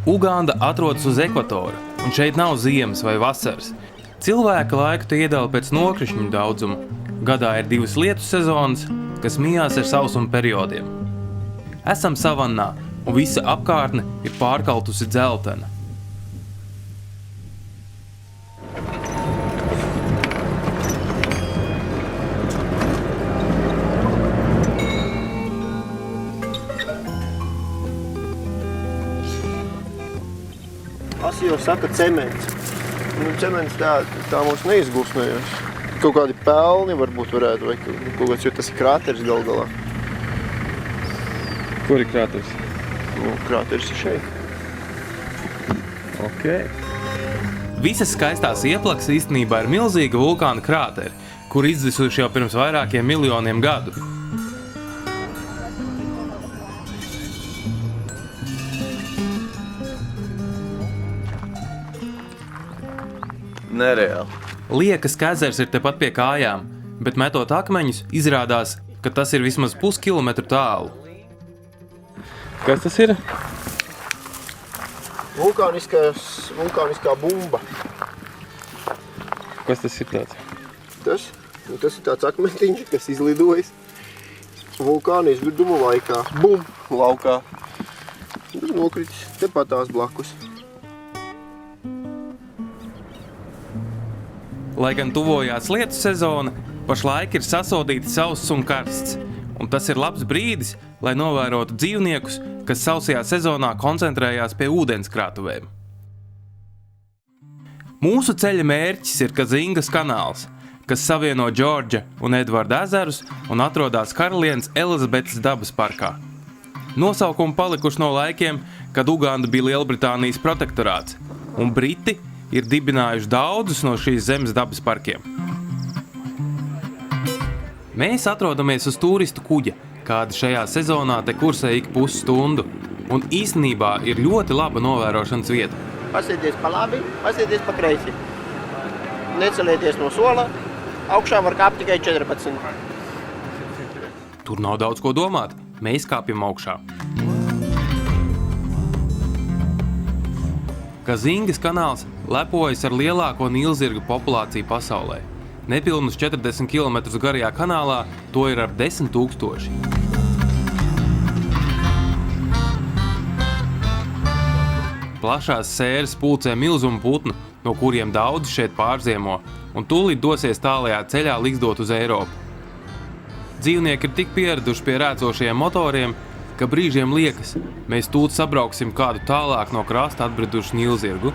Uganda atrodas uz ekvatora, un šeit nav ziemas vai vasaras. Cilvēka laiku te iedala pēc nokrišņu daudzuma. Gadā ir 2 lietu sezonas, kas mijās ar sausuma periodiem. Esam savannā, un visa apkārtne ir pārkaltusi dzeltena. Asi jau saka cements. Cements tā mums neizgūsmējās. Kaut kādi pelni varbūt varētu, vai kaut kāds, jo tas ir krāteris gal galā. Kur ir krāteris? Krāteris ir šeit. Ok. Visas skaistās ieplakas īstenībā ir milzīga vulkāna krāteri, kur izdisuši jau pirms vairākiem miljoniem gadu. Nereāli. Liekas, ka ezers ir tepat pie kājām, bet metot akmeņus, izrādās, ka tas ir vismaz puskilometru tālu. Kas tas ir? Vulkāniskā bumba. Kas tas ir tāds? Tas ir tāds akmentiņš, kas izlidojas vulkāna izvirduma laikā. Bum! Laukā. Tas nokritis tepatās blakus. Lai gan tuvojās lietu sezona, pašlaik ir sasodīti sauss un karsts, un tas ir labs brīdis, lai novērotu dzīvniekus, kas sausajā sezonā koncentrējās pie ūdenskrātuvēm. Mūsu ceļa mērķis ir Kazingas kanāls, kas savieno Džordža un Edvarda ezerus un atrodas Karalienes Elizabetes dabas parkā. Nosaukumi palikuši no laikiem, kad Uganda bija Lielbritānijas protektorāts, un Briti ir dibinājuši daudzus no šīs zemes dabas parkiem. Mēs atrodamies uz turistu kuģa, kāda šajā sezonā te kursē ik pusstundu, un īstenībā ir ļoti laba novērošanas vieta. Pasieties pa labi, pasieties pa kreisi. Necelieties no sola, augšā var kāpt tikai 14. Tur nav daudz ko domāt, mēs kāpjam augšā. Kazingas kanāls lepojas ar lielāko nīlzirgu populāciju pasaulē. Nepilnus 40 km garajā kanālā to ir ap 10 000. Plašās sēras pulcē milzumu putnu, no kuriem daudz šeit pārziemo, un tūlīt dosies tālajā ceļā liksdot uz Eiropu. Dzīvnieki ir tik pieraduši pie rēcošajiem motoriem, ka brīžiem liekas, mēs tūlīt sabrauksim kādu tālāk no krasta atbridušu nīlzirgu.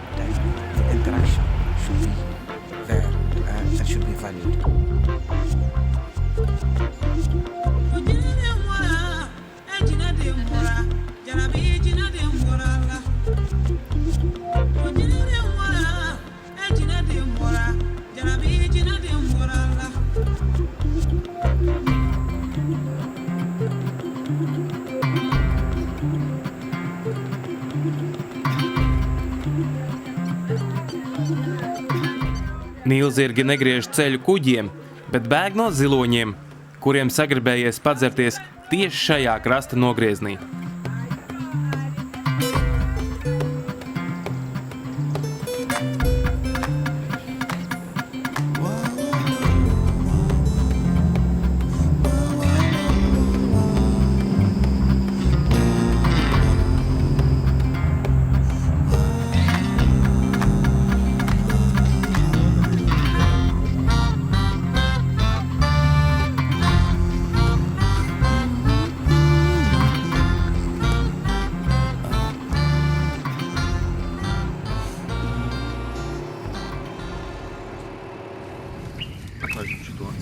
Nīlzirgi negriež ceļu kuģiem, bet bēg no ziloņiem, kuriem sagribējies padzerties tieši šajā krasta nogrieznī.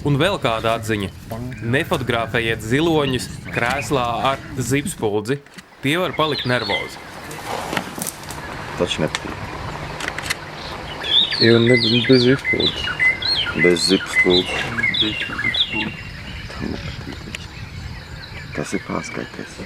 Un vēl kāda atziņa. Nefotografējiet ziloņus krēslā ar zipspuldzi. Tie var palikt nervozi. Taču nepatīk. Jo bez zipspuldzes. Bez zipspuldzes. Tas ir pārskaities.